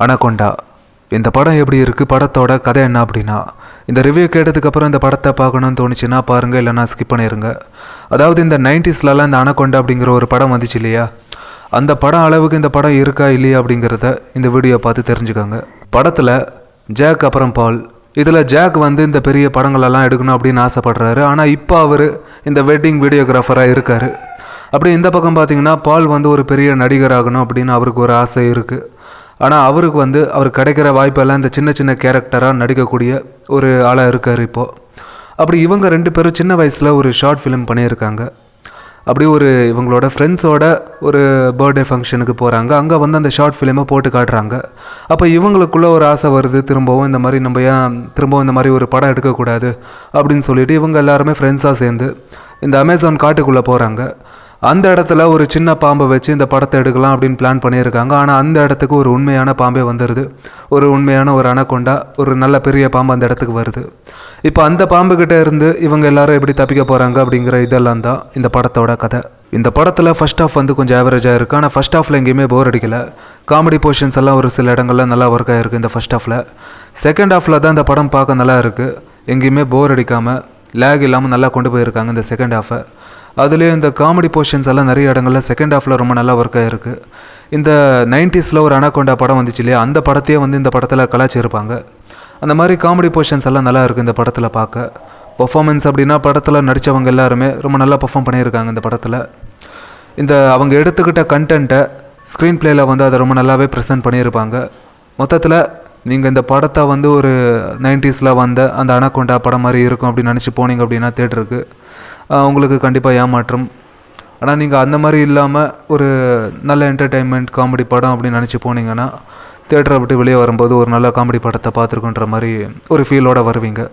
Anaconda. இந்த படம் எப்படி இருக்குது, படத்தோட கதை என்ன அப்படின்னா, இந்த ரிவ்யூ கேட்டதுக்கப்புறம் இந்த படத்தை பார்க்கணும்னு தோணுச்சுன்னா பாருங்கள், இல்லைனா ஸ்கிப் பண்ணிடுங்க. அதாவது இந்த 90ஸ்லலாம் இந்த அனகொண்டா அப்படிங்கிற ஒரு படம் வந்துச்சு இல்லையா, அந்த படம் அளவுக்கு இந்த படம் இருக்கா இல்லையா அப்படிங்கிறத இந்த வீடியோ பார்த்து தெரிஞ்சுக்கோங்க. படத்தில் ஜாக் அப்புறம் பால், இதில் ஜாக் வந்து இந்த பெரிய படங்களெல்லாம் எடுக்கணும் அப்படின்னு ஆசைப்படுறாரு. ஆனால் இப்போ அவர் இந்த வெட்டிங் வீடியோகிராஃபராக இருக்கார். அப்படி இந்த பக்கம் பார்த்தீங்கன்னா பால் வந்து ஒரு பெரிய நடிகர் ஆகணும் அப்படின்னு அவருக்கு ஒரு ஆசை இருக்குது. ஆனால் அவருக்கு வந்து அவர் கிடைக்கிற வாய்ப்பெல்லாம் இந்த சின்ன சின்ன கேரக்டராக நடிக்கக்கூடிய ஒரு ஆளாக இருக்கார் இப்போது. அப்படி இவங்க ரெண்டு பேரும் சின்ன வயசில் ஒரு ஷார்ட் ஃபிலிம் பண்ணியிருக்காங்க. அப்படி ஒரு இவங்களோட ஃப்ரெண்ட்ஸோட ஒரு பர்த்டே ஃபங்க்ஷனுக்கு போகிறாங்க. அங்கே வந்து அந்த ஷார்ட் ஃபிலிமை போட்டு காட்டுறாங்க. அப்போ இவங்களுக்குள்ளே ஒரு ஆசை வருது, திரும்பவும் இந்த மாதிரி நம்ம ஏன் திரும்பவும் இந்த மாதிரி ஒரு படம் எடுக்கக்கூடாது அப்படின்னு சொல்லிட்டு இவங்க எல்லாருமே ஃப்ரெண்ட்ஸாக சேர்ந்து இந்த அமேசான் காட்டுக்குள்ளே போகிறாங்க. அந்த இடத்துல ஒரு சின்ன பாம்பை வச்சு இந்த படத்தை எடுக்கலாம் அப்படின்னு பிளான் பண்ணியிருக்காங்க. ஆனால் அந்த இடத்துக்கு ஒரு உண்மையான பாம்பே வந்துடுது. ஒரு உண்மையான ஒரு அனகொண்டா, ஒரு நல்ல பெரிய பாம்பு அந்த இடத்துக்கு வருது. இப்போ அந்த பாம்புக்கிட்ட இருந்து இவங்க எல்லாரும் எப்படி தப்பிக்க போகிறாங்க அப்படிங்கிற இதெல்லாம் தான் இந்த படத்தோட கதை. இந்த படத்தில் ஃபர்ஸ்ட் ஆஃப் வந்து கொஞ்சம் ஆவரேஜாக இருக்குது. ஆனால் ஃபர்ஸ்ட் ஆஃபில் எங்கேயுமே போர் அடிக்கலை. காமெடி போர்ஷன்ஸ் எல்லாம் ஒரு சில இடங்களில் நல்லா ஒர்க் ஆகிருக்கு இந்த ஃபர்ஸ்ட் ஆஃபில். செகண்ட் ஆஃபில் தான் இந்த படம் பார்க்க நல்லா இருக்குது. எங்கேயுமே போர் அடிக்காமல் லேக் இல்லாமல் நல்லா கொண்டு போயிருக்காங்க இந்த செகண்ட் ஆஃபை. அதுலேயும் இந்த காமெடி போர்ஷன்ஸ் எல்லாம் நிறைய இடங்களில் செகண்ட் ஹாஃபில் ரொம்ப நல்லா ஒர்க் ஆகிருக்கு. இந்த 90ஸ்ல ஒரு அனகொண்டா படம் வந்துச்சு இல்லையா, அந்த படத்தையே வந்து இந்த படத்தில் கலாச்சிருப்பாங்க. அந்த மாதிரி காமெடி போர்ஷன்ஸ் எல்லாம் நல்லா இருக்குது இந்த படத்தில் பார்க்க. பர்ஃபார்மன்ஸ் அப்படின்னா படத்தில் நடித்தவங்க எல்லாருமே ரொம்ப நல்லா பர்ஃபார்ம் பண்ணியிருக்காங்க இந்த படத்தில். இந்த அவங்க எடுத்துக்கிட்ட கண்டென்ட்டை ஸ்க்ரீன் பிளேயில் வந்து அதை ரொம்ப நல்லாவே ப்ரெசென்ட் பண்ணியிருப்பாங்க. மொத்தத்தில் நீங்கள் இந்த படத்தை வந்து ஒரு 90ஸ்ல வந்த அந்த அனகொண்டா படம் மாதிரி இருக்கும் அப்படின்னு நினச்சி போனீங்க அப்படின்னா தேட்டருக்கு உங்களுக்கு கண்டிப்பாக ஏமாற்றம். ஆனால் நீங்கள் அந்த மாதிரி இல்லாமல் ஒரு நல்ல என்டர்டெயின்மெண்ட் காமெடி படம் அப்படின்னு நினச்சி போனீங்கன்னா தேட்டரை விட்டு வெளியே வரும்போது ஒரு நல்ல காமெடி படத்தை பார்த்துருக்குன்ற மாதிரி ஒரு ஃபீலோடு வருவீங்க.